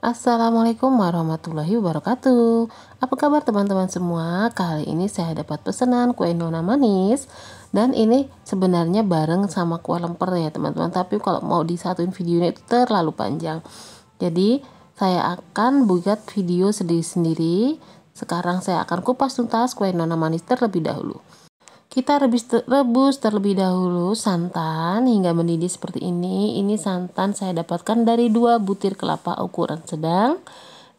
Assalamualaikum warahmatullahi wabarakatuh. Apa kabar teman-teman semua? Kali ini saya dapat pesanan kue nona manis. Dan ini sebenarnya bareng sama kue lemper ya teman-teman. Tapi kalau mau disatuin videonya itu terlalu panjang. Jadi saya akan buat video sendiri-sendiri. Sekarang saya akan kupas tuntas kue nona manis terlebih dahulu. Kita rebus terlebih dahulu santan hingga mendidih seperti ini. Ini santan saya dapatkan dari 2 butir kelapa ukuran sedang.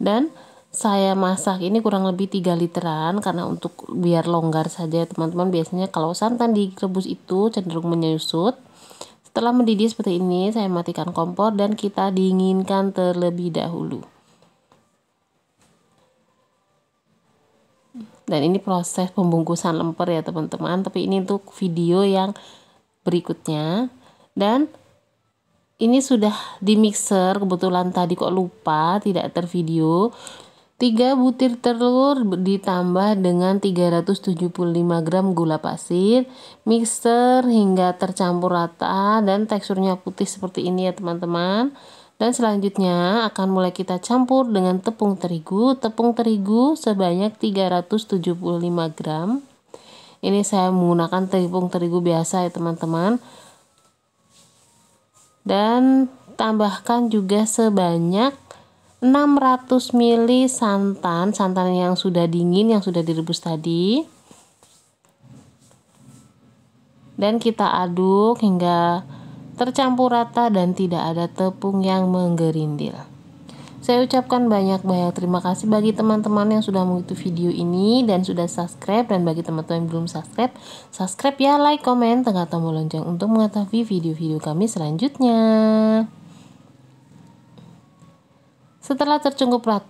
Dan saya masak ini kurang lebih 3 literan karena untuk biar longgar saja teman-teman. Biasanya kalau santan direbus itu cenderung menyusut. Setelah mendidih seperti ini, saya matikan kompor dan kita dinginkan terlebih dahulu. Dan ini proses pembungkusan lemper ya teman-teman, tapi ini untuk video yang berikutnya. Dan ini sudah di mixer, kebetulan tadi kok lupa tidak tervideo. 3 butir telur ditambah dengan 375 gram gula pasir, mixer hingga tercampur rata dan teksturnya putih seperti ini ya teman-teman. Dan selanjutnya akan mulai kita campur dengan tepung terigu sebanyak 375 gram. Ini saya menggunakan tepung terigu biasa ya teman-teman. Dan tambahkan juga sebanyak 600 ml santan yang sudah dingin, yang sudah direbus tadi. Dan kita aduk hingga tercampur rata dan tidak ada tepung yang menggerindil. Saya ucapkan banyak-banyak terima kasih bagi teman-teman yang sudah mengikuti video ini dan sudah subscribe, dan bagi teman-teman yang belum subscribe ya, like, komen, tekan tombol lonceng untuk mengetahui video-video kami selanjutnya. Setelah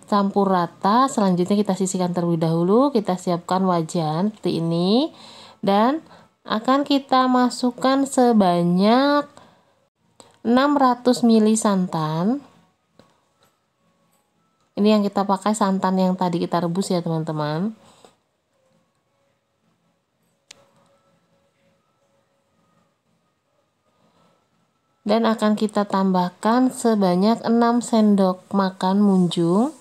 campur rata, selanjutnya kita sisihkan terlebih dahulu. Kita siapkan wajan seperti ini dan akan kita masukkan sebanyak 600 ml santan. Ini yang kita pakai santan yang tadi kita rebus ya teman-teman. Dan akan kita tambahkan sebanyak 6 sendok makan munjung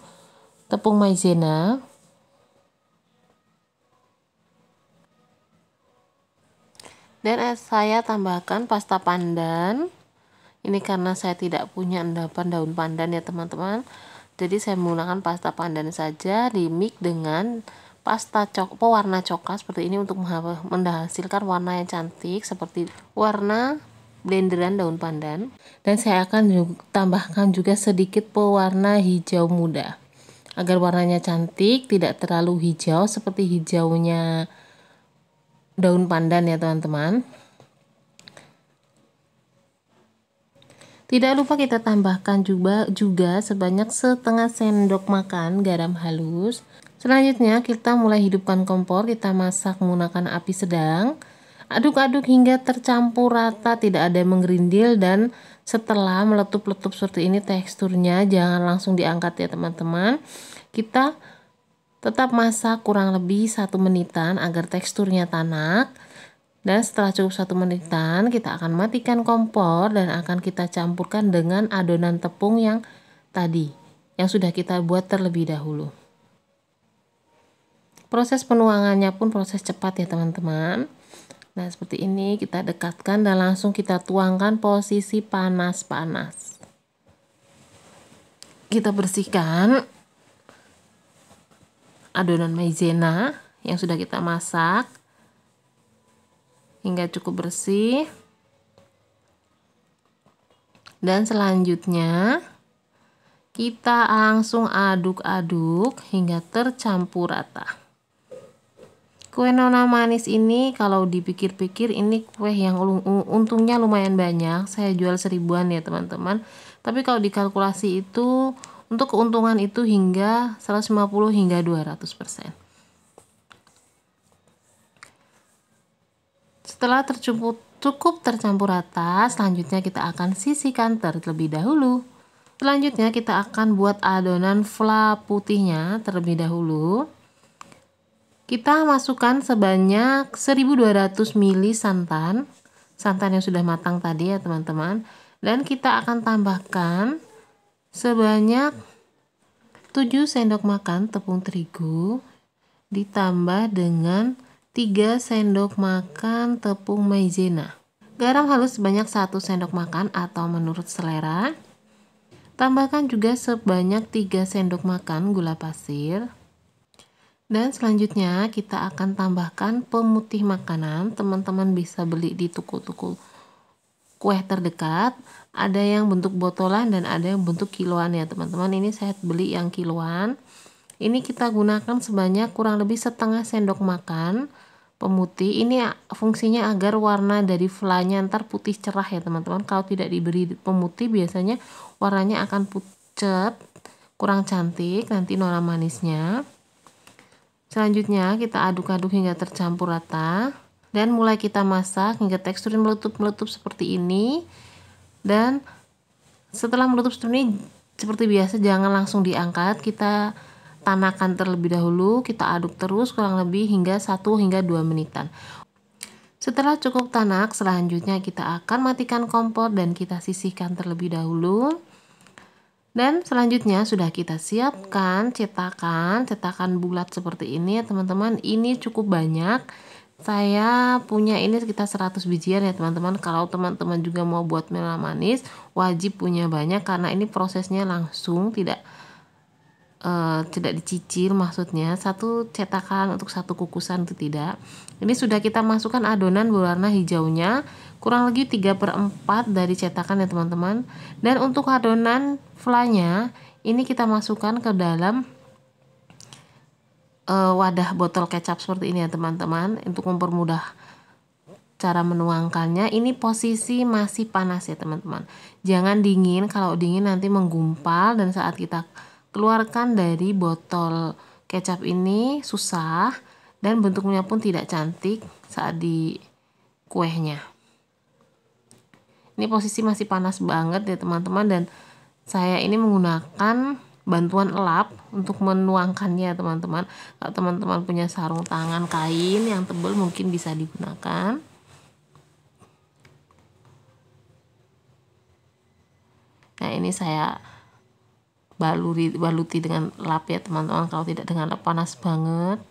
tepung maizena. Dan saya tambahkan pasta pandan. Ini karena saya tidak punya endapan daun pandan ya teman-teman. Jadi saya menggunakan pasta pandan saja, di mix dengan pasta pewarna coklat seperti ini untuk menghasilkan warna yang cantik seperti warna blenderan daun pandan. Dan saya akan tambahkan juga sedikit pewarna hijau muda agar warnanya cantik, tidak terlalu hijau seperti hijaunya daun pandan ya teman-teman. Tidak lupa kita tambahkan juga sebanyak setengah sendok makan garam halus. Selanjutnya kita mulai hidupkan kompor, kita masak menggunakan api sedang. Aduk-aduk hingga tercampur rata, tidak ada yang menggerindil, dan setelah meletup-letup seperti ini teksturnya, jangan langsung diangkat ya teman-teman. Kita tetap masak kurang lebih 1 menitan agar teksturnya tanak. Dan setelah cukup 1 menitan, kita akan matikan kompor dan akan kita campurkan dengan adonan tepung yang tadi, yang sudah kita buat terlebih dahulu. Proses penuangannya pun proses cepat ya teman-teman. Nah seperti ini, kita dekatkan dan langsung kita tuangkan posisi panas-panas. Kita bersihkan adonan maizena yang sudah kita masak hingga cukup bersih. Dan selanjutnya kita langsung aduk-aduk hingga tercampur rata. Kue nona manis ini kalau dipikir-pikir ini kue yang untungnya lumayan banyak. Saya jual 1000-an ya teman-teman. Tapi kalau dikalkulasi itu untuk keuntungan itu hingga 150 hingga 200%. Setelah cukup tercampur rata, selanjutnya kita akan sisihkan terlebih dahulu. Selanjutnya kita akan buat adonan fla putihnya terlebih dahulu. Kita masukkan sebanyak 1200 ml santan yang sudah matang tadi ya teman-teman. Dan kita akan tambahkan sebanyak 7 sendok makan tepung terigu ditambah dengan 3 sendok makan tepung maizena. Garam halus sebanyak 1 sendok makan atau menurut selera. Tambahkan juga sebanyak 3 sendok makan gula pasir. Dan selanjutnya kita akan tambahkan pemutih makanan. Teman-teman bisa beli di toko-toko kue terdekat. Ada yang bentuk botolan dan ada yang bentuk kiloan ya teman-teman. Ini saya beli yang kiloan. Ini kita gunakan sebanyak kurang lebih setengah sendok makan pemutih. Ini fungsinya agar warna dari flanya ntar putih cerah ya teman-teman. Kalau tidak diberi pemutih biasanya warnanya akan pucat, kurang cantik nanti nona manisnya. Selanjutnya kita aduk-aduk hingga tercampur rata dan mulai kita masak hingga teksturnya meletup-meletup seperti ini. Dan setelah meletup seperti ini, seperti biasa jangan langsung diangkat, kita tanahkan terlebih dahulu, kita aduk terus kurang lebih hingga 1 hingga 2 menitan. Setelah cukup tanak, selanjutnya kita akan matikan kompor dan kita sisihkan terlebih dahulu. Dan selanjutnya sudah kita siapkan cetakan bulat seperti ini ya teman-teman. Ini cukup banyak. Saya punya ini sekitar 100 bijian ya teman-teman. Kalau teman-teman juga mau buat nona manis, wajib punya banyak karena ini prosesnya langsung, tidak dicicil, maksudnya satu cetakan untuk satu kukusan itu tidak. Ini sudah kita masukkan adonan berwarna hijaunya kurang lebih 3/4 dari cetakan ya teman-teman. Dan untuk adonan flanya ini kita masukkan ke dalam wadah botol kecap seperti ini ya teman-teman, untuk mempermudah cara menuangkannya. Ini posisi masih panas ya teman-teman, jangan dingin. Kalau dingin nanti menggumpal dan saat kita keluarkan dari botol kecap ini susah dan bentuknya pun tidak cantik saat di kuehnya. Ini posisi masih panas banget ya teman-teman, dan saya ini menggunakan bantuan elap untuk menuangkannya teman-teman. Kalau teman-teman punya sarung tangan kain yang tebal mungkin bisa digunakan. Nah ini saya baluti dengan lap ya teman-teman, kalau tidak dengan lap panas banget.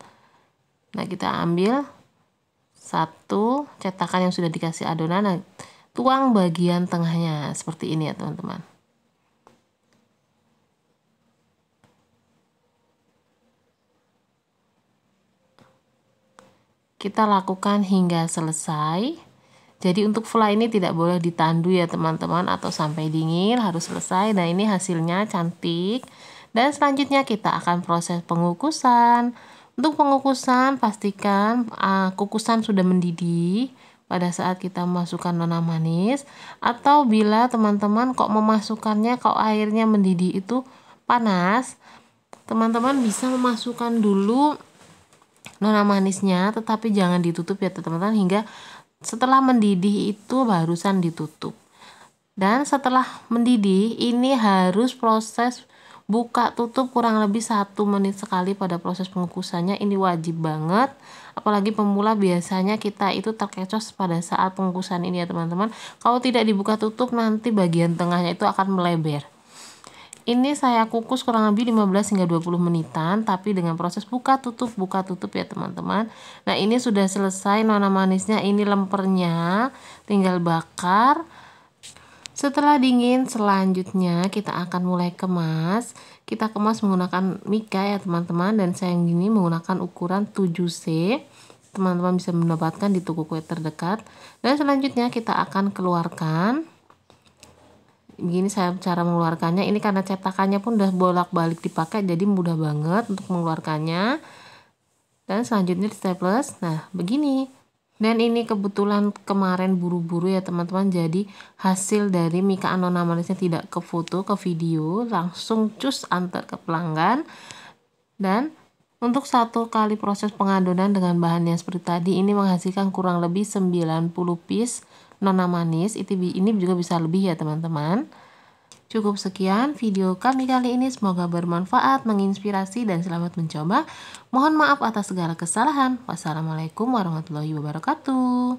Nah kita ambil satu cetakan yang sudah dikasih adonan, nah, tuang bagian tengahnya seperti ini ya teman-teman. Kita lakukan hingga selesai. Jadi untuk fly ini tidak boleh ditandu ya teman-teman, atau sampai dingin, harus selesai. Nah ini hasilnya cantik. Dan selanjutnya kita akan proses pengukusan. Untuk pengukusan pastikan kukusan sudah mendidih pada saat kita memasukkan nona manis. Atau bila teman-teman kok memasukkannya kok airnya mendidih itu panas, teman-teman bisa memasukkan dulu nona manisnya, tetapi jangan ditutup ya teman-teman, hingga setelah mendidih itu barusan ditutup. Dan setelah mendidih ini harus proses buka tutup kurang lebih 1 menit sekali pada proses pengukusannya. Ini wajib banget, apalagi pemula biasanya kita itu terkecoh pada saat pengukusan ini ya teman-teman. Kalau tidak dibuka tutup nanti bagian tengahnya itu akan melebar. Ini saya kukus kurang lebih 15 hingga 20 menitan, tapi dengan proses buka tutup ya teman-teman. Nah ini sudah selesai nona manisnya, ini lempernya tinggal bakar. Setelah dingin selanjutnya kita akan mulai kemas. Kita kemas menggunakan mika ya teman-teman, dan saya yang ini menggunakan ukuran 7C. Teman-teman bisa mendapatkan di toko kue terdekat. Dan selanjutnya kita akan keluarkan. Begini saya cara mengeluarkannya. Ini karena cetakannya pun udah bolak-balik dipakai, jadi mudah banget untuk mengeluarkannya. Dan selanjutnya di staples. Nah begini. Dan ini kebetulan kemarin buru-buru ya teman-teman, jadi hasil dari mika nona manisnya tidak ke foto, ke video, langsung cus antar ke pelanggan. Dan untuk 1 kali proses pengadonan dengan bahan yang seperti tadi ini menghasilkan kurang lebih 90 piece nona manis. Ini juga bisa lebih ya teman-teman. Cukup sekian video kami kali ini, semoga bermanfaat, menginspirasi, dan selamat mencoba. Mohon maaf atas segala kesalahan. Wassalamualaikum warahmatullahi wabarakatuh.